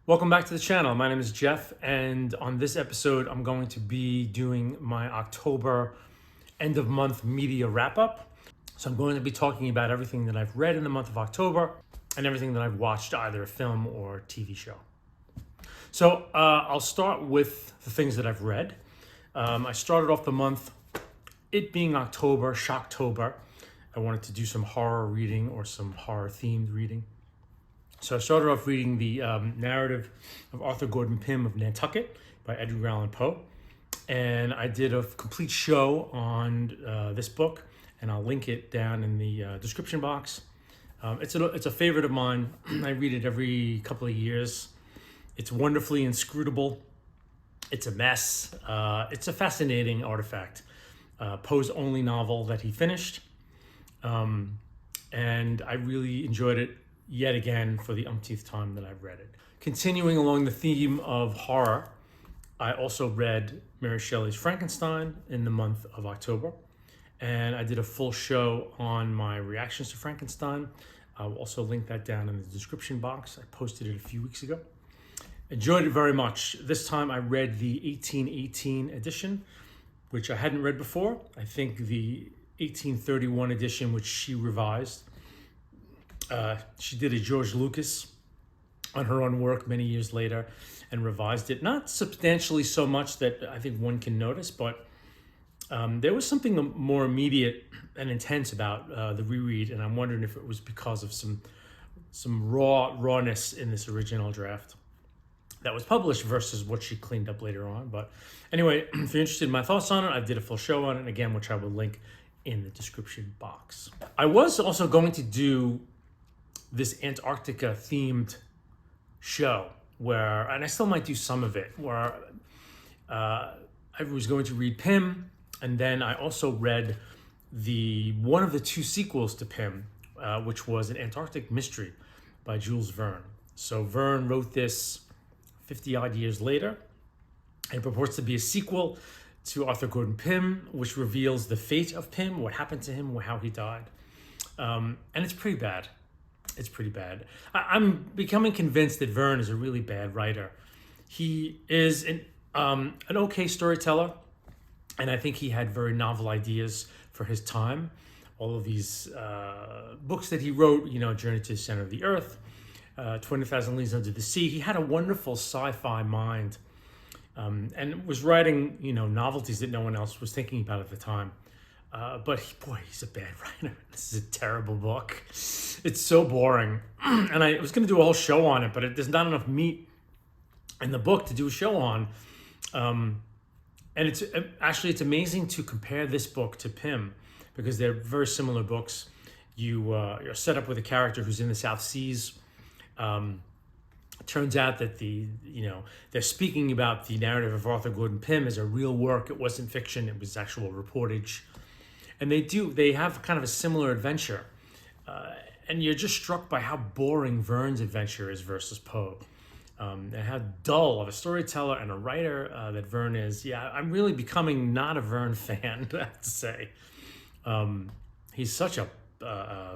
Welcome back to the channel. My name is Jeff, and on this episode, I'm going to be doing my October end of month media wrap up. So I'm going to be talking about everything that I've read in the month of October and everything that I've watched, either a film or TV show. So I'll start with the things that I've read. I started off the month, it being October, Shocktober. I wanted to do some horror reading or some horror themed reading. So I started off reading the narrative of Arthur Gordon Pym of Nantucket by Edgar Allan Poe. And I did a complete show on this book, and I'll link it down in the description box. It's a favorite of mine. I read it every couple of years. It's wonderfully inscrutable. It's a mess. It's a fascinating artifact. Poe's only novel that he finished. And I really enjoyed it yet again for the umpteenth time that I've read it. Continuing along the theme of horror, I also read Mary Shelley's Frankenstein in the month of October, and I did a full show on my reactions to Frankenstein. I'll also link that down in the description box. I posted it a few weeks ago. Enjoyed it very much. This time I read the 1818 edition, which I hadn't read before. I think the 1831 edition, which she revised, she did a George Lucas on her own work many years later and revised it. Not substantially so much that I think one can notice, but there was something more immediate and intense about the reread, and I'm wondering if it was because of some rawness in this original draft that was published versus what she cleaned up later on. But anyway, if you're interested in my thoughts on it, I did a full show on it, again, which I will link in the description box. I was also going to do this Antarctica themed show where, and I still might do some of it, where I was going to read Pym, and then I also read one of the two sequels to Pym, which was an Antarctic mystery by Jules Verne. So Verne wrote this 50 odd years later, and purports to be a sequel to Arthur Gordon Pym, which reveals the fate of Pym, what happened to him, how he died. And it's pretty bad. It's pretty bad. I'm becoming convinced that Verne is a really bad writer. He is an okay storyteller, and I think he had very novel ideas for his time. All of these books that he wrote, Journey to the Center of the Earth, 20,000 Leagues Under the Sea. He had a wonderful sci-fi mind, and was writing, novelties that no one else was thinking about at the time. But he's a bad writer. This is a terrible book. It's so boring. And I was going to do a whole show on it, but there's not enough meat in the book to do a show on. And it's amazing to compare this book to Pym, because they're very similar books. You're set up with a character who's in the South Seas. It turns out that they're speaking about the narrative of Arthur Gordon Pym as a real work. It wasn't fiction. It was actual reportage. And they have kind of a similar adventure. And you're just struck by how boring Verne's adventure is versus Poe. And how dull of a storyteller and a writer that Verne is. Yeah, I'm really becoming not a Verne fan, I have to say. He's such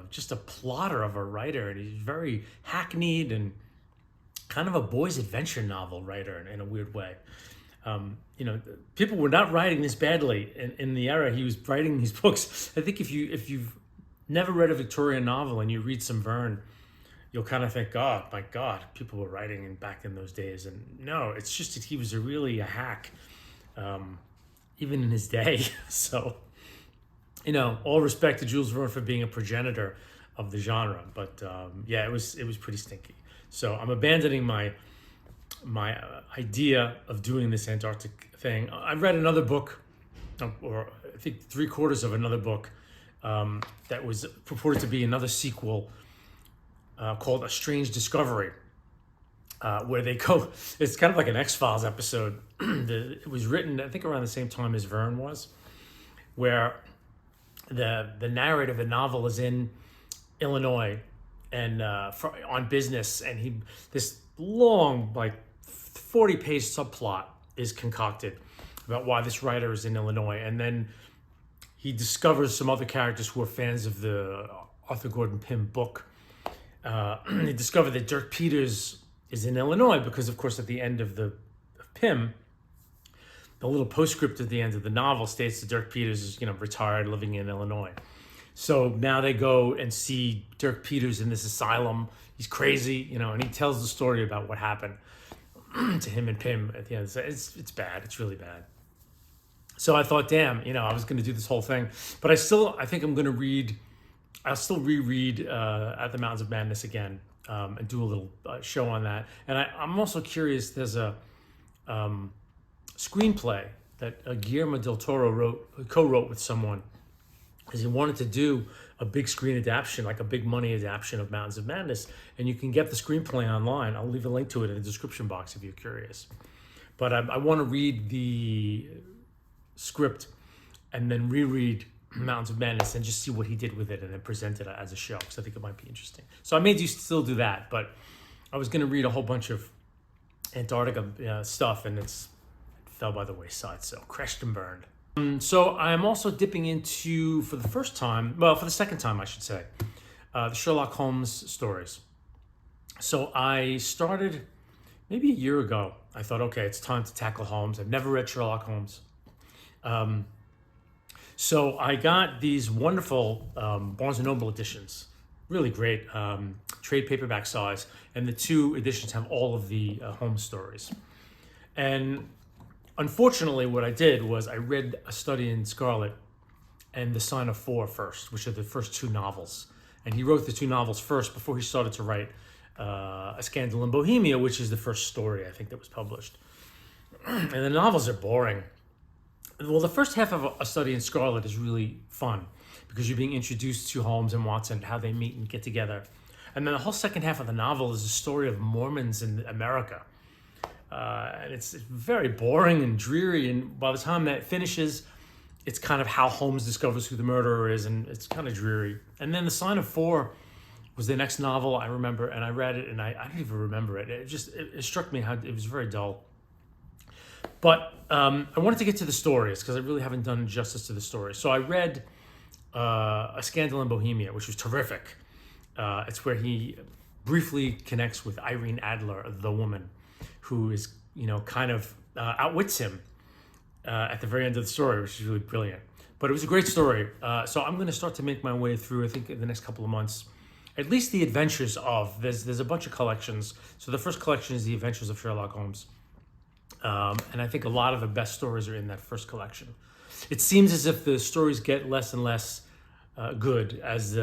just a plotter of a writer, and he's very hackneyed and kind of a boy's adventure novel writer in a weird way. People were not writing this badly in the era he was writing these books. I think if you've never read a Victorian novel and you read some Verne, you'll kind of think, oh my God, people were writing back in those days. And no, it's just that he was really a hack, even in his day. So, all respect to Jules Verne for being a progenitor of the genre. But yeah, it was pretty stinky. So I'm abandoning my idea of doing this Antarctic thing. I read another book, or I think 3/4 of another book, that was purported to be another sequel called A Strange Discovery, where they go, it's kind of like an X-Files episode. It was written, I think, around the same time as Verne was, where the narrative, the novel, is in Illinois and on business, and this long, 40-page subplot is concocted about why this writer is in Illinois, and then he discovers some other characters who are fans of the Arthur Gordon Pym book. He discovered that Dirk Peters is in Illinois because, of course, at the end of Pym, the little postscript at the end of the novel states that Dirk Peters is, retired, living in Illinois. So now they go and see Dirk Peters in this asylum. He's crazy, and he tells the story about what happened to him and Pym at the end. It's bad. It's really bad. So I thought, damn, I was going to do this whole thing, but I think I'm going to read. I'll still reread At the Mountains of Madness again and do a little show on that. And I'm also curious. There's a screenplay that Guillermo del Toro co-wrote with someone, because he wanted to do a big screen adaptation, like a big money adaptation of Mountains of Madness. And you can get the screenplay online. I'll leave a link to it in the description box if you're curious. But I want to read the script and then reread Mountains of Madness and just see what he did with it and then present it as a show, because I think it might be interesting. So I may still do that, but I was going to read a whole bunch of Antarctica stuff, and it fell by the wayside, so crashed and burned. So I'm also dipping into, for the second time I should say, the Sherlock Holmes stories. So I started maybe a year ago. I thought, okay, it's time to tackle Holmes. I've never read Sherlock Holmes. So I got these wonderful Barnes & Noble editions, really great, trade paperback size, and the two editions have all of the Holmes stories. And unfortunately, what I did was I read A Study in Scarlet and The Sign of Four first, which are the first two novels. And he wrote the two novels first before he started to write A Scandal in Bohemia, which is the first story, I think, that was published. And the novels are boring. Well, the first half of A Study in Scarlet is really fun because you're being introduced to Holmes and Watson, how they meet and get together. And then the whole second half of the novel is a story of Mormons in America. And it's very boring and dreary. And by the time that finishes, it's kind of how Holmes discovers who the murderer is, and it's kind of dreary. And then The Sign of Four was the next novel I remember, and I read it, and I don't even remember it. It struck me how it was very dull. But I wanted to get to the stories because I really haven't done justice to the story. So I read A Scandal in Bohemia, which was terrific. It's where he briefly connects with Irene Adler, the woman, who is, kind of outwits him at the very end of the story, which is really brilliant. But it was a great story. So I'm going to start to make my way through, I think, in the next couple of months, at least the adventures of, there's a bunch of collections. So the first collection is The Adventures of Sherlock Holmes. And I think a lot of the best stories are in that first collection. It seems as if the stories get less and less good as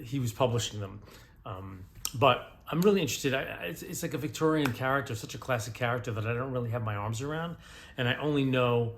he was publishing them. But I'm really interested. It's like a Victorian character, such a classic character that I don't really have my arms around. And I only know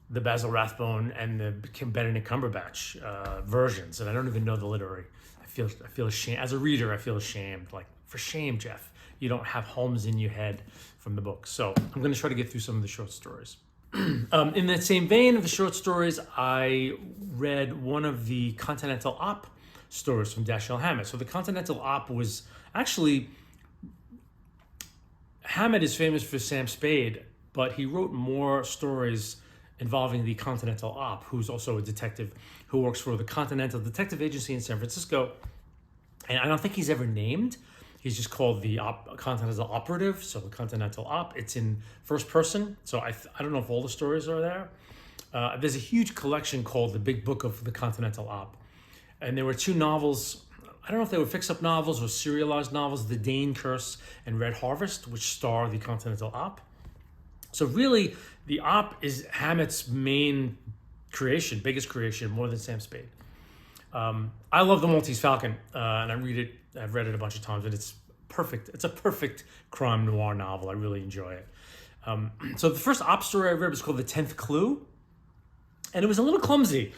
the Basil Rathbone and the Benedict Cumberbatch versions. And I don't even know the literary. I feel ashamed. As a reader, I feel ashamed. Like, for shame, Jeff. You don't have Holmes in your head from the book. So I'm going to try to get through some of the short stories. In that same vein of the short stories, I read one of the Continental Op stories from Dashiell Hammett. So the Continental Op was actually, Hammett is famous for Sam Spade, but he wrote more stories involving the Continental Op, who's also a detective who works for the Continental Detective Agency in San Francisco. And I don't think he's ever named. He's just called the Continental Operative, so the Continental Op. It's in first person, so I don't know if all the stories are there. There's a huge collection called The Big Book of the Continental Op. And there were two novels, I don't know if they were fix-up novels or serialized novels, The Dane Curse and Red Harvest, which star the Continental Op. So really, the Op is Hammett's main creation, biggest creation, more than Sam Spade. I love The Maltese Falcon, and I've read it a bunch of times, and it's perfect. It's a perfect crime noir novel. I really enjoy it. So the first Op story I read was called The 10th Clue, and it was a little clumsy.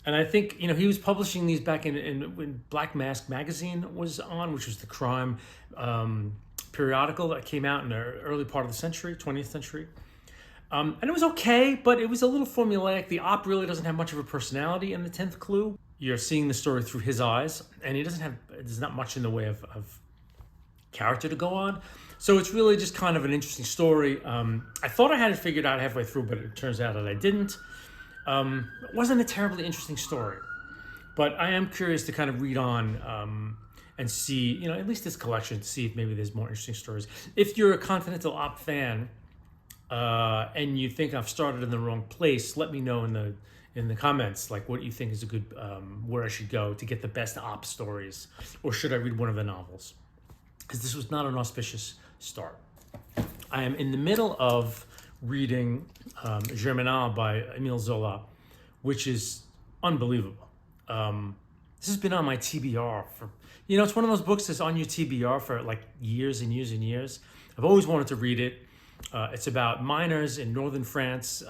And I think, he was publishing these back when Black Mask magazine was on, which was the crime periodical that came out in the early part of the century, 20th century. And it was okay, but it was a little formulaic. The Op really doesn't have much of a personality in The 10th Clue. You're seeing the story through his eyes, and there's not much in the way of character to go on. So it's really just kind of an interesting story. I thought I had it figured out halfway through, but it turns out that I didn't. It wasn't a terribly interesting story, but I am curious to kind of read on and see, at least this collection, to see if maybe there's more interesting stories. If you're a Continental Op fan and you think I've started in the wrong place, let me know in the comments, like what you think is a good where I should go to get the best Op stories, or should I read one of the novels? Because this was not an auspicious start. I am in the middle of reading Germinal by Émile Zola, which is unbelievable. This has been on my TBR for, it's one of those books that's on your TBR for like years and years and years. I've always wanted to read it. It's about miners in northern France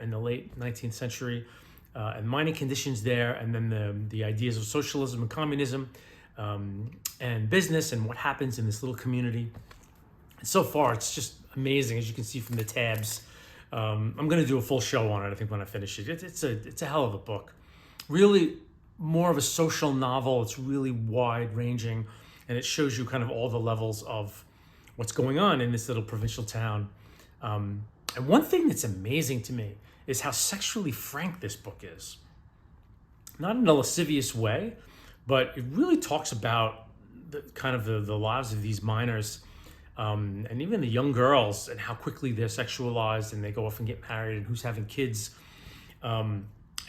in the late 19th century and mining conditions there, and then the ideas of socialism and communism and business and what happens in this little community. And so far, it's just amazing, as you can see from the tabs. I'm going to do a full show on it, I think, when I finish it. It's a hell of a book. Really more of a social novel. It's really wide-ranging, and it shows you kind of all the levels of what's going on in this little provincial town. And one thing that's amazing to me is how sexually frank this book is. Not in a lascivious way, but it really talks about the lives of these miners, and even the young girls, and how quickly they're sexualized and they go off and get married and who's having kids.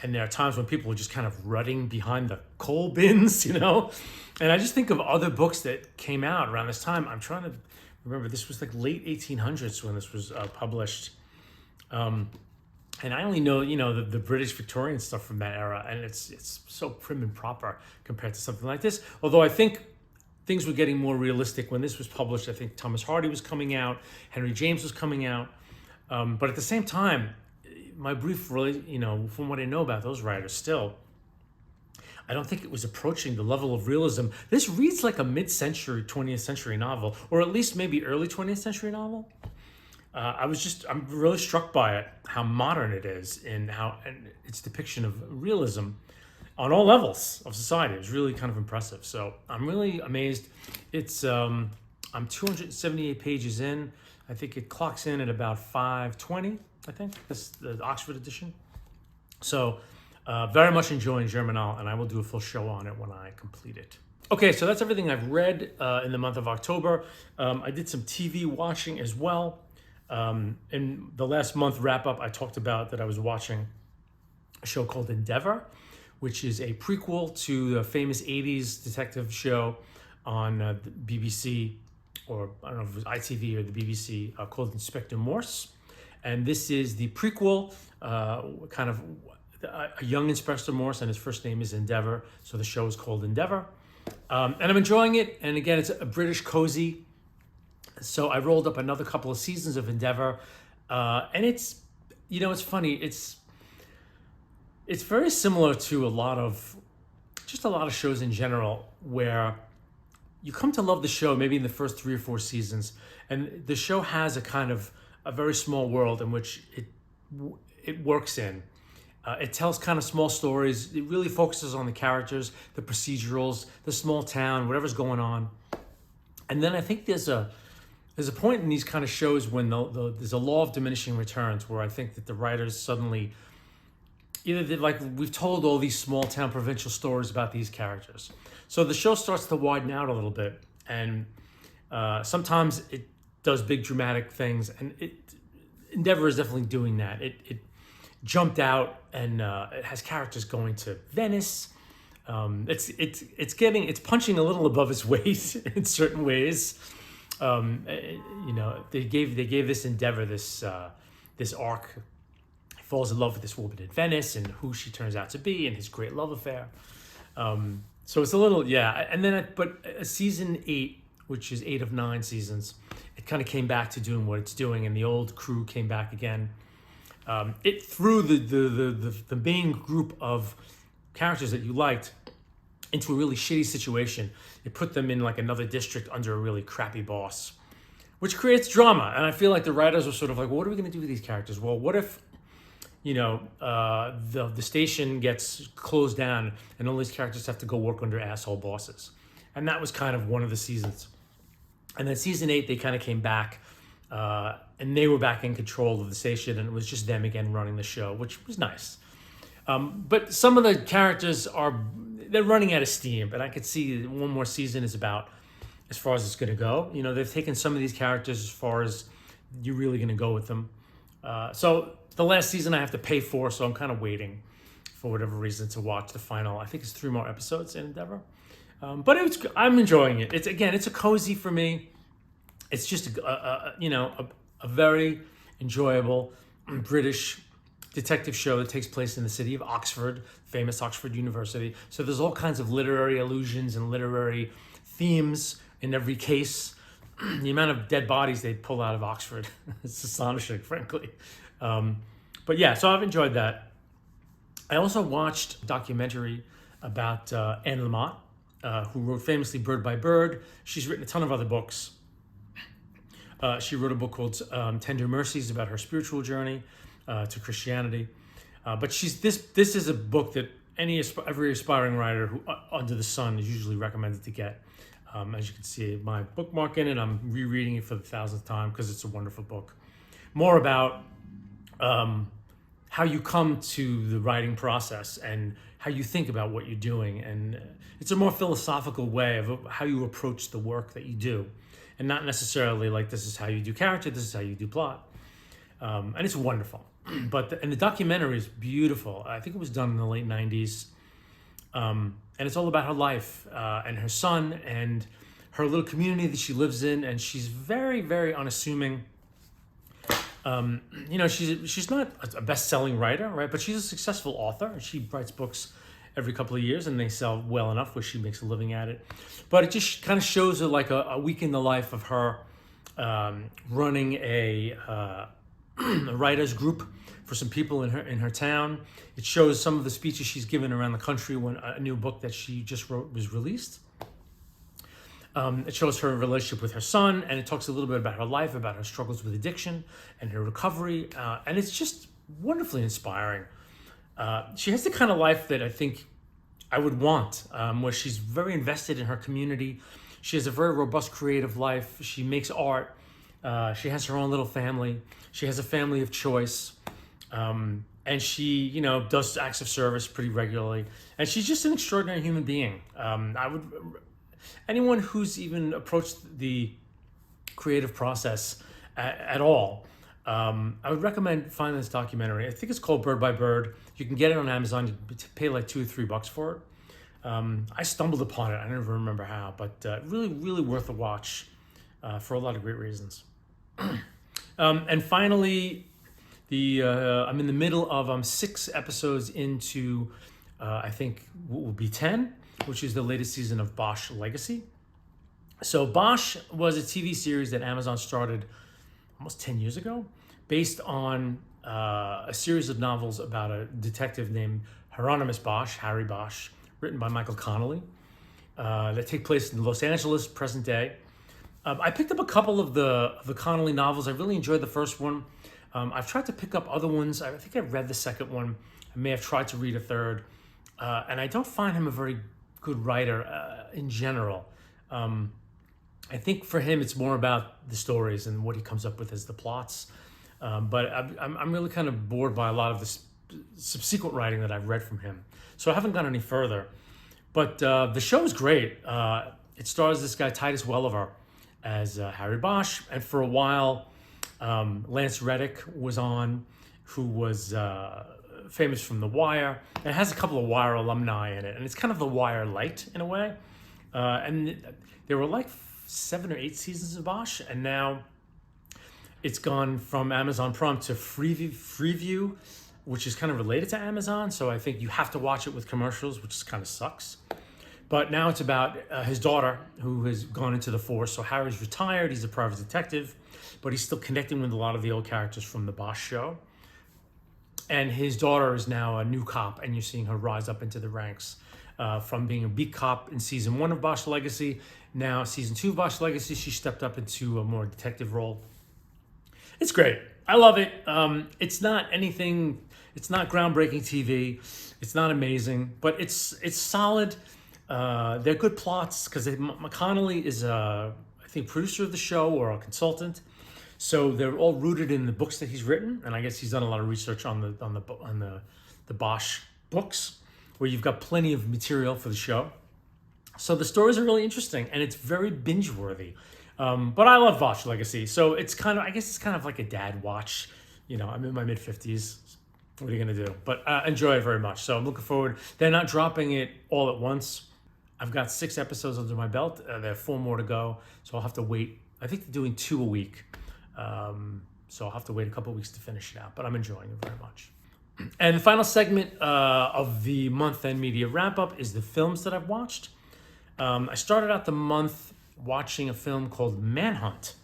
And there are times when people are just kind of rutting behind the coal bins, And I just think of other books that came out around this time. I'm trying to remember, this was like late 1800s when this was published. And I only know, the British Victorian stuff from that era, and it's so prim and proper compared to something like this. Although I think things were getting more realistic when this was published. I think Thomas Hardy was coming out, Henry James was coming out. But at the same time, my brief, really, from what I know about those writers still, I don't think it was approaching the level of realism. This reads like a mid-century, 20th century novel, or at least maybe early 20th century novel. I'm really struck by it, how modern it is, and its depiction of realism on all levels of society. It was really kind of impressive. So I'm really amazed. It's I'm 278 pages in. I think it clocks in at about 520. I think this the Oxford edition. So very much enjoying Germinal, and I will do a full show on it when I complete it. Okay, so that's everything I've read in the month of October. I did some TV watching as well. In the last month wrap-up, I talked about that I was watching a show called Endeavor, which is a prequel to the famous 80s detective show on the BBC, or I don't know if it was ITV or the BBC, called Inspector Morse. And this is the prequel, kind of a young Inspector Morse, and his first name is Endeavor, so the show is called Endeavor. And I'm enjoying it, and again, it's a British cozy. So I rolled up another couple of seasons of Endeavor, and it's funny. It's very similar to a lot of shows in general, where you come to love the show maybe in the first 3 or 4 seasons, and the show has a very small world in which it works in. It tells kind of small stories. It really focuses on the characters, the procedurals, the small town, whatever's going on. And then I think there's a point in these kind of shows when there's a law of diminishing returns, where I think that the writers suddenly, we've told all these small town provincial stories about these characters. So the show starts to widen out a little bit, and sometimes it does big dramatic things, and Endeavor is definitely doing that. It jumped out, and it has characters going to Venice. It's punching a little above its weight in certain ways. They gave this Endeavor this arc. He falls in love with this woman in Venice, and who she turns out to be, and his great love affair. So it's a little, and then but season 8, which is 8 of 9 seasons, it kind of came back to doing what it's doing, and the old crew came back again. It threw the main group of characters that you liked into a really shitty situation. It put them in like another district under a really crappy boss, which creates drama. And I feel like the writers were sort of like, well, what are we going to do with these characters? Well, what if, the station gets closed down and all these characters have to go work under asshole bosses? And that was kind of one of the seasons. And then season 8, they kind of came back, and they were back in control of the station, and it was just them again running the show, which was nice. But some of the characters they're running out of steam, but I could see one more season is about as far as it's going to go. You know, they've taken some of these characters as far as you're really going to go with them. So the last season I have to pay for, so I'm kind of waiting for whatever reason to watch the final. I think it's 3 more episodes in Endeavor. But I'm enjoying it. It's a cozy for me. It's just a very enjoyable British detective show that takes place in the city of Oxford, famous Oxford University. So there's all kinds of literary allusions and literary themes in every case. The amount of dead bodies they pull out of Oxford, it's astonishing, frankly. But yeah, so I've enjoyed that. I also watched a documentary about Anne Lamott, who wrote famously Bird by Bird. She's written a ton of other books. She wrote a book called Tender Mercies about her spiritual journey to Christianity. But this is a book that every aspiring writer who under the sun is usually recommended to get. As you can see, my bookmark in it, I'm rereading it for the 1,000th time because it's a wonderful book. More about how you come to the writing process and how you think about what you're doing. And it's a more philosophical way of how you approach the work that you do. And not necessarily like this is how you do character, this is how you do plot. And it's wonderful. And the documentary is beautiful. I think it was done in the late 90s. And it's all about her life and her son and her little community that she lives in. And she's very, very unassuming. She's not a best-selling writer, right? But she's a successful author. She writes books every couple of years and they sell well enough where she makes a living at it. But it just kind of shows her like a week in the life of her running a writers group for some people in her town. It shows some of the speeches she's given around the country when a new book that she just wrote was released. It shows her relationship with her son, and it talks a little bit about her life, about her struggles with addiction and her recovery, and it's just wonderfully inspiring. She has the kind of life that I think I would want, where she's very invested in her community. She has a very robust creative life. She makes art. She has her own little family. She has a family of choice. And she, does acts of service pretty regularly. And she's just an extraordinary human being. Anyone who's even approached the creative process at all, I would recommend finding this documentary. I think it's called Bird by Bird. You can get it on Amazon. You pay like $2 or $3 for it. I stumbled upon it. I don't even remember how, but really, really worth a watch for a lot of great reasons. And finally, I'm in the middle of 6 episodes into, I think, what will be 10, which is the latest season of Bosch Legacy. So Bosch was a TV series that Amazon started almost 10 years ago, based on a series of novels about a detective named Hieronymus Bosch, Harry Bosch, written by Michael Connelly, that take place in Los Angeles, present day. I picked up a couple of the Connelly novels. I really enjoyed the first one. I've tried to pick up other ones. I think I read the second one. I may have tried to read a third. And I don't find him a very good writer in general. I think for him, it's more about the stories and what he comes up with as the plots. But I'm really kind of bored by a lot of the subsequent writing that I've read from him. So I haven't gone any further. But the show is great. It stars this guy, Titus Welliver, as Harry Bosch. And for a while, Lance Reddick was on, who was famous from The Wire. And it has a couple of Wire alumni in it. And it's kind of The Wire light in a way. And there were like 7 or 8 seasons of Bosch. And now it's gone from Amazon Prime to Freeview, which is kind of related to Amazon. So I think you have to watch it with commercials, which kind of sucks. But now it's about his daughter, who has gone into the force. So Harry's retired. He's a private detective, but he's still connecting with a lot of the old characters from the Bosch show. And his daughter is now a new cop, and you're seeing her rise up into the ranks from being a beat cop in season 1 of Bosch Legacy. Now, season 2 of Bosch Legacy, she stepped up into a more detective role. It's great. I love it. It's not groundbreaking TV. It's not amazing, but it's solid. They're good plots because McConnelly is I think producer of the show or a consultant, so they're all rooted in the books that he's written, and I guess he's done a lot of research on the Bosch books, where you've got plenty of material for the show. So the stories are really interesting, and it's very binge worthy. But I love Watch Legacy, so it's kind of, I guess it's kind of like a dad watch. I'm in my mid-50s. What are you gonna do? But enjoy it very much. So I'm looking forward. They're not dropping it all at once. I've got 6 episodes under my belt. There are 4 more to go, so I'll have to wait. I think they're doing 2 a week, so I'll have to wait a couple of weeks to finish it out. But I'm enjoying it very much. And the final segment of the month-end media wrap-up is the films that I've watched. I started out the month watching a film called Manhunt,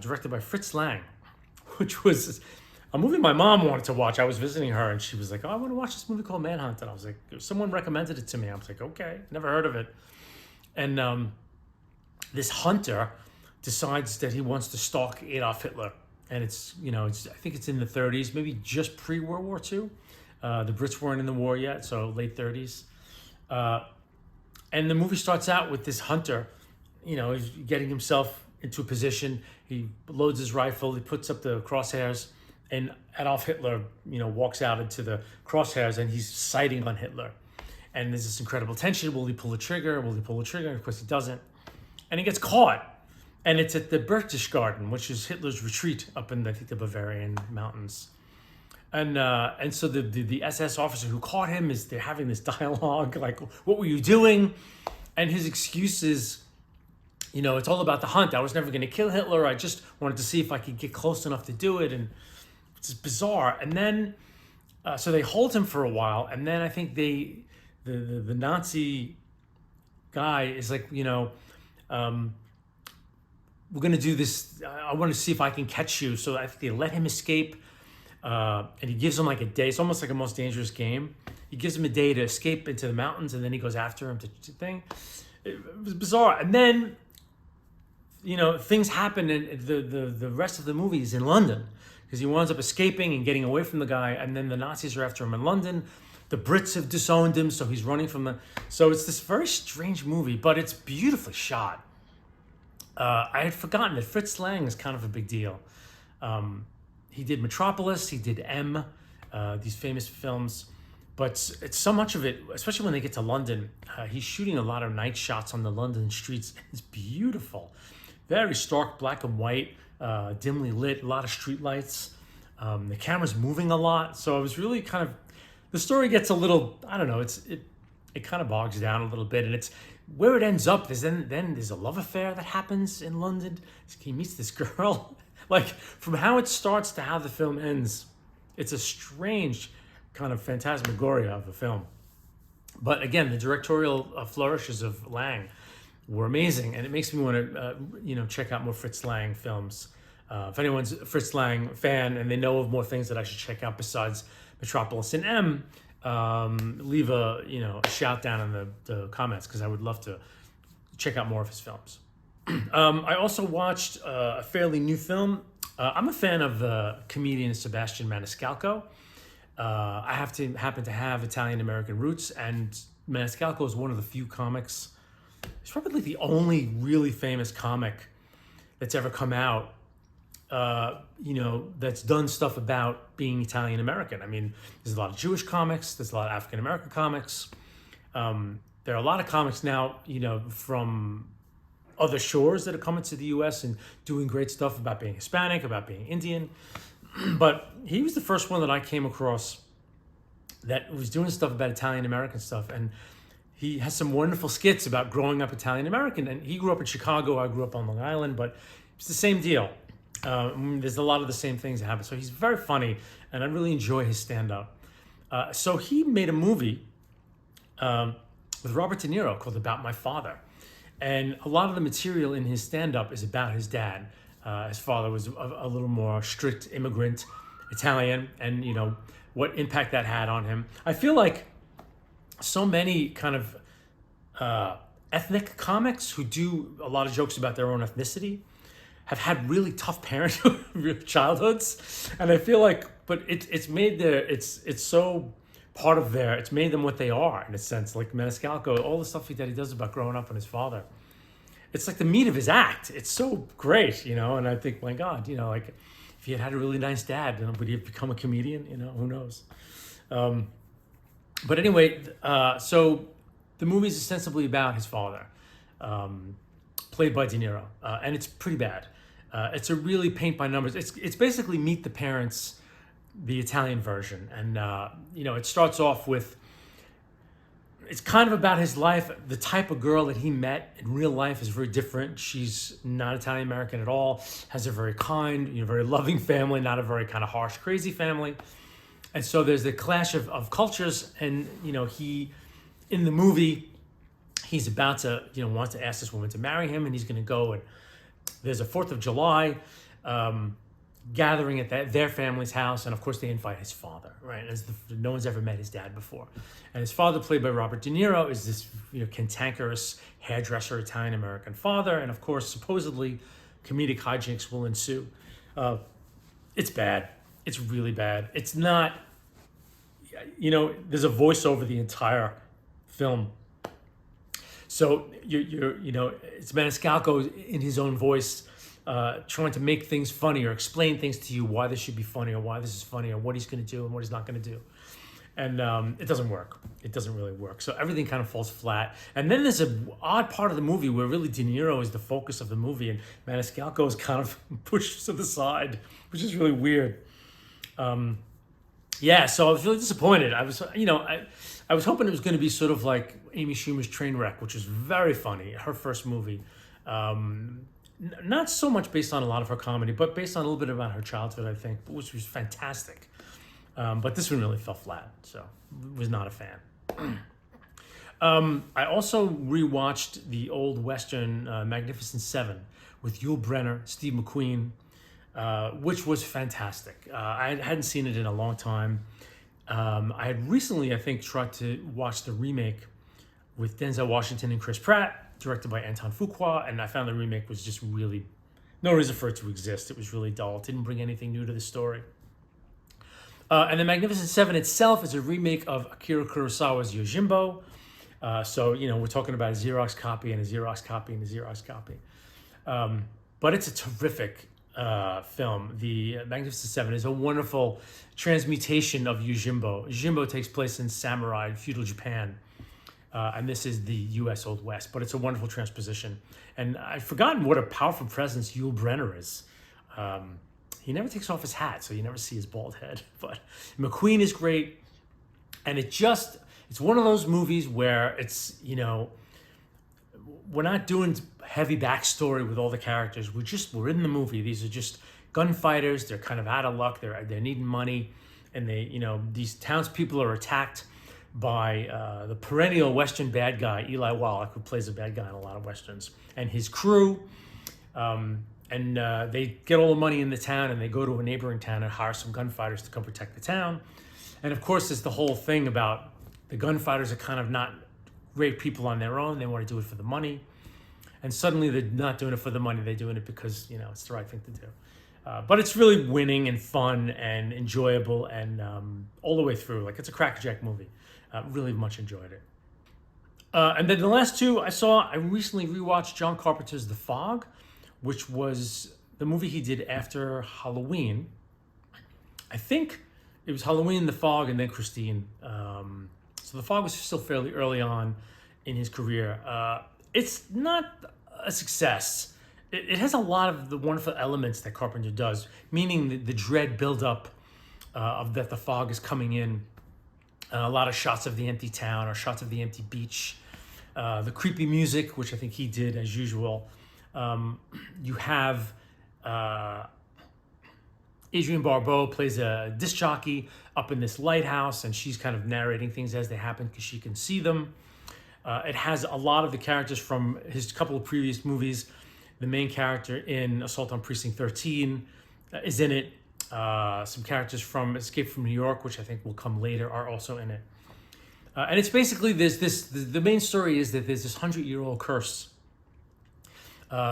directed by Fritz Lang, which was a movie my mom wanted to watch. I was visiting her, and she was like, "Oh, I want to watch this movie called Manhunt." And I was like, someone recommended it to me. I was like, okay, never heard of it. And this hunter decides that he wants to stalk Adolf Hitler. And it's I think it's in the 30s, maybe just pre-World War II. The Brits weren't in the war yet, so late 30s. And the movie starts out with this hunter, he's getting himself into a position. He loads his rifle, he puts up the crosshairs, and Adolf Hitler, walks out into the crosshairs, and he's sighting on Hitler. And there's this incredible tension. Will he pull the trigger? Will he pull the trigger? Of course he doesn't. And he gets caught. And it's at the Berchtesgaden, which is Hitler's retreat up in, I think, the Bavarian mountains. And so the SS officer who caught him they're having this dialogue, like, what were you doing? And his excuse is, it's all about the hunt. I was never going to kill Hitler. I just wanted to see if I could get close enough to do it. And it's bizarre. And then, so they hold him for a while. And then I think the Nazi guy is like, we're going to do this. I want to see if I can catch you. So I think they let him escape. And he gives him like a day. It's almost like a Most Dangerous Game. He gives him a day to escape into the mountains, and then he goes after him to thing. It was bizarre. And then, things happen, and the rest of the movie is in London, because he winds up escaping and getting away from the guy, and then the Nazis are after him in London. The Brits have disowned him, so he's running from them. So it's this very strange movie, but it's beautifully shot. I had forgotten that Fritz Lang is kind of a big deal. He did Metropolis, he did M, these famous films. But it's so much of it, especially when they get to London, he's shooting a lot of night shots on the London streets. It's beautiful. Very stark black and white, dimly lit, a lot of street lights. The camera's moving a lot. So it was really kind of, the story gets a little, I don't know, it kind of bogs down a little bit. And it's where it ends up. There's a love affair that happens in London. He meets this girl. Like, from how it starts to how the film ends, it's a strange kind of phantasmagoria of a film. But again, the directorial flourishes of Lang were amazing, and it makes me want to, check out more Fritz Lang films. If anyone's a Fritz Lang fan and they know of more things that I should check out besides Metropolis and M, leave a shout down in the comments, because I would love to check out more of his films. I also watched a fairly new film. I'm a fan of comedian Sebastian Maniscalco. I happen to have Italian-American roots, and Maniscalco is one of the few comics. He's probably the only really famous comic that's ever come out, that's done stuff about being Italian-American. I mean, there's a lot of Jewish comics. There's a lot of African-American comics. There are a lot of comics now, from other shores that are coming to the U.S. and doing great stuff about being Hispanic, about being Indian. But he was the first one that I came across that was doing stuff about Italian-American stuff. And he has some wonderful skits about growing up Italian-American. And he grew up in Chicago. I grew up on Long Island. But it's the same deal. There's a lot of the same things that happen. So he's very funny, and I really enjoy his stand-up. So he made a movie with Robert De Niro called About My Father. And a lot of the material in his stand-up is about his dad. His father was a little more strict immigrant Italian, and what impact that had on him. I feel like so many kind of ethnic comics who do a lot of jokes about their own ethnicity have had really tough childhoods, and I feel like, but it's made it's so part of it's made them what they are in a sense. Like Maniscalco, all the stuff that he does about growing up on his father. It's like the meat of his act. It's so great, and I think, my God, like if he had a really nice dad, would he have become a comedian? Who knows? But anyway, so the movie is ostensibly about his father, um, played by De Niro, and it's pretty bad. It's a really paint by numbers. It's basically Meet the Parents, the Italian version, and it starts off with, it's kind of about his life. The type of girl that he met in real life is very different. She's not Italian American at all. Has a very kind, very loving family, not a very kind of harsh, crazy family. And so there's the clash of cultures, and he, in the movie, he's about to wants to ask this woman to marry him, and he's going to go, and there's a 4th of July gathering at their family's house, and of course they invite his father, right? No one's ever met his dad before, and his father, played by Robert De Niro, is this cantankerous hairdresser Italian American father, and of course supposedly comedic hijinks will ensue. It's bad. It's really bad. It's not, there's a voiceover the entire film. So it's Maniscalco in his own voice, trying to make things funny or explain things to you, why this should be funny or why this is funny or what he's going to do and what he's not going to do. And it doesn't work. It doesn't really work. So everything kind of falls flat. And then there's an odd part of the movie where really De Niro is the focus of the movie and Maniscalco is kind of pushed to the side, which is really weird. So I was really disappointed. I was hoping it was going to be sort of like Amy Schumer's Trainwreck, which is very funny, her first movie. Not so much based on a lot of her comedy, but based on a little bit about her childhood, I think, which was fantastic. But this one really fell flat, so was not a fan. I also rewatched the old Western Magnificent Seven with Yul Brynner, Steve McQueen, which was fantastic. I hadn't seen it in a long time. I had recently, I think, tried to watch the remake with Denzel Washington and Chris Pratt, directed by Anton Fuqua, and I found the remake was just really, no reason for it to exist. It was really dull. It didn't bring anything new to the story. And the Magnificent Seven itself is a remake of Akira Kurosawa's Yojimbo. We're talking about a Xerox copy and a Xerox copy and a Xerox copy. But it's a terrific film. The Magnificent Seven is a wonderful transmutation of Yojimbo. Yojimbo takes place in samurai feudal Japan, and this is the U.S. Old West. But it's a wonderful transposition. And I've forgotten what a powerful presence Yul Brynner is. He never takes off his hat, so you never see his bald head. But McQueen is great, and it's one of those movies where it's we're not doing heavy backstory with all the characters. We're in the movie. These are just gunfighters. They're kind of out of luck. They're needing money, and these townspeople are attacked by the perennial Western bad guy Eli Wallach, who plays a bad guy in a lot of Westerns, and his crew. They get all the money in the town, and they go to a neighboring town and hire some gunfighters to come protect the town. And of course, there's the whole thing about the gunfighters are kind of not great people on their own. They want to do it for the money. And suddenly they're not doing it for the money. They're doing it because, it's the right thing to do. But it's really winning and fun and enjoyable and all the way through. Like, it's a crackerjack movie. Really much enjoyed it. And then the last two I recently rewatched John Carpenter's The Fog, which was the movie he did after Halloween. I think it was Halloween, The Fog, and then Christine. So The Fog was still fairly early on in his career. It's not a success. It has a lot of the wonderful elements that Carpenter does, meaning the dread buildup of that the fog is coming in. A lot of shots of the empty town or shots of the empty beach. The creepy music, which I think he did as usual. You have Adrienne Barbeau plays a disc jockey up in this lighthouse, and she's kind of narrating things as they happen because she can see them. It has a lot of the characters from his couple of previous movies. The main character in Assault on Precinct 13 is in it. Some characters from Escape from New York, which I think will come later, are also in it. And it's basically the main story is that there's this 100-year-old curse.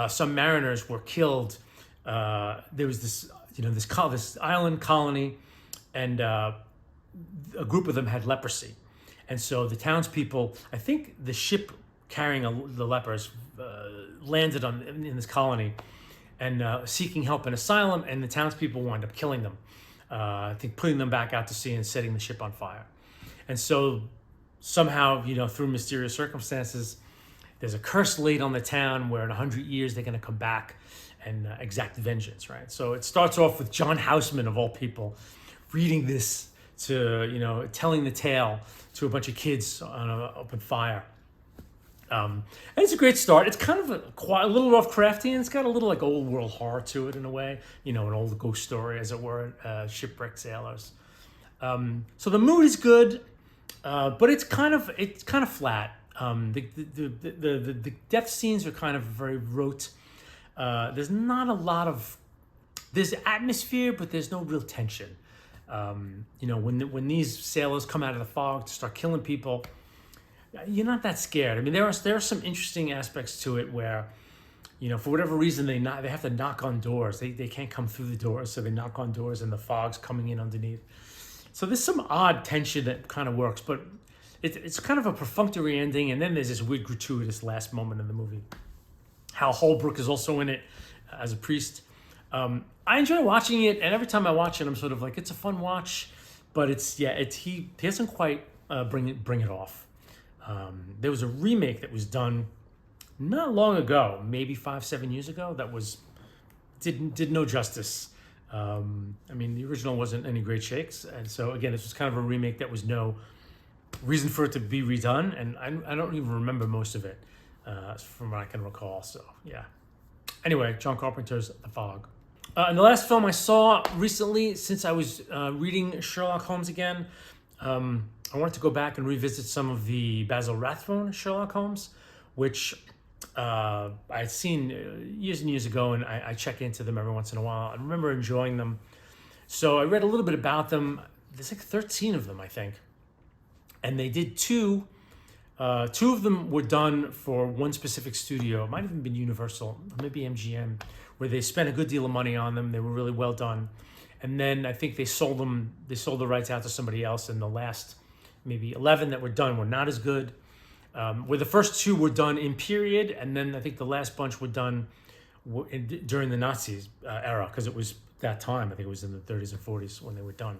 Some mariners were killed. There was this island colony, and a group of them had leprosy. And so the townspeople, I think the ship carrying the lepers landed in this colony and seeking help and asylum, and the townspeople wound up killing them. I think putting them back out to sea and setting the ship on fire. And so somehow, through mysterious circumstances, there's a curse laid on the town where in 100 years they're going to come back and exact vengeance, right? So it starts off with John Houseman, of all people, reading this telling the tale to a bunch of kids on an open fire. And it's a great start. It's kind of a little Lovecraftian. It's got a little like old world horror to it in a way, an old ghost story, as it were, shipwrecked sailors. So the mood is good, but it's kind of flat. The death scenes are kind of very rote. There's not a lot of there's atmosphere, but there's no real tension. When these sailors come out of the fog to start killing people, you're not that scared. I mean, there are some interesting aspects to it where, for whatever reason they have to knock on doors. They can't come through the doors, so they knock on doors and the fog's coming in underneath. So there's some odd tension that kind of works, but it's kind of a perfunctory ending, and then there's this weird gratuitous last moment in the movie. Hal Holbrook is also in it as a priest. I enjoy watching it, and every time I watch it, I'm sort of like, it's a fun watch, but he doesn't quite bring it off. There was a remake that was done not long ago, maybe 5-7 years ago, that did no justice. The original wasn't any great shakes, and so again, this was kind of a remake that was no reason for it to be redone, and I don't even remember most of it from what I can recall. So yeah. Anyway, John Carpenter's The Fog. And the last film I saw recently, since I was reading Sherlock Holmes again, I wanted to go back and revisit some of the Basil Rathbone Sherlock Holmes, which I'd seen years and years ago, and I check into them every once in a while. I remember enjoying them. So I read a little bit about them. There's like 13 of them, I think. And they did two. Two of them were done for one specific studio. It might have even been Universal, or maybe MGM, where they spent a good deal of money on them. They were really well done. And then I think they sold the rights out to somebody else, and the last maybe 11 that were done were not as good. Where the first two were done in period, and then I think the last bunch were done during the Nazis era, because it was that time. I think it was in the 30s and 40s when they were done.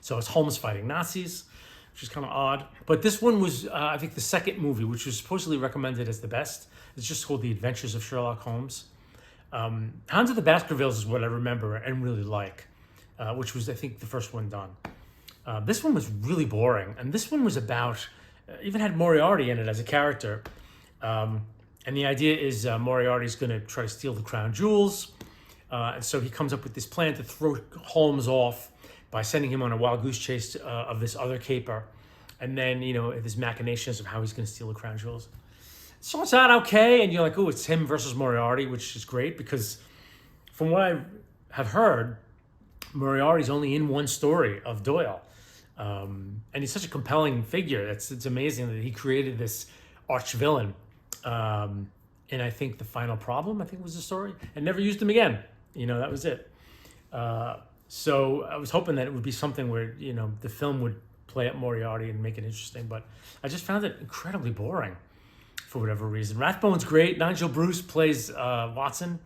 So it's Holmes fighting Nazis, which is kind of odd. But this one was, I think, the second movie, which was supposedly recommended as the best. It's just called The Adventures of Sherlock Holmes. Hounds of the Baskervilles is what I remember and really like, which was, I think, the first one done. This one was really boring, and this one was about, even had Moriarty in it as a character. And the idea is Moriarty's going to try to steal the crown jewels, and so he comes up with this plan to throw Holmes off by sending him on a wild goose chase of this other caper, and then, his machinations of how he's going to steal the crown jewels. It starts out okay, and you're like, oh, it's him versus Moriarty, which is great, because from what I have heard, Moriarty's only in one story of Doyle. And he's such a compelling figure. It's amazing that he created this arch villain. And I think The Final Problem, was the story, and never used him again. That was it. So I was hoping that it would be something where, the film would play up Moriarty and make it interesting, but I just found it incredibly boring for whatever reason. Rathbone's great. Nigel Bruce plays Watson,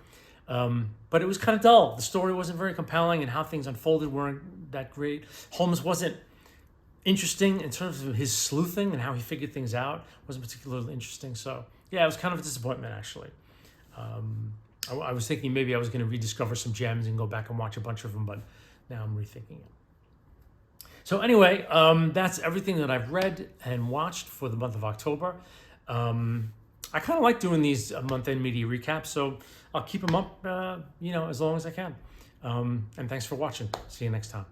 but it was kind of dull. The story wasn't very compelling, and how things unfolded weren't that great. Holmes wasn't interesting in terms of his sleuthing and how he figured things out. Wasn't particularly interesting. So yeah, it was kind of a disappointment, actually. I was thinking maybe I was going to rediscover some gems and go back and watch a bunch of them, but now I'm rethinking it. So anyway, that's everything that I've read and watched for the month of October. I kind of like doing these month-end media recaps, so I'll keep them up, as long as I can. And thanks for watching. See you next time.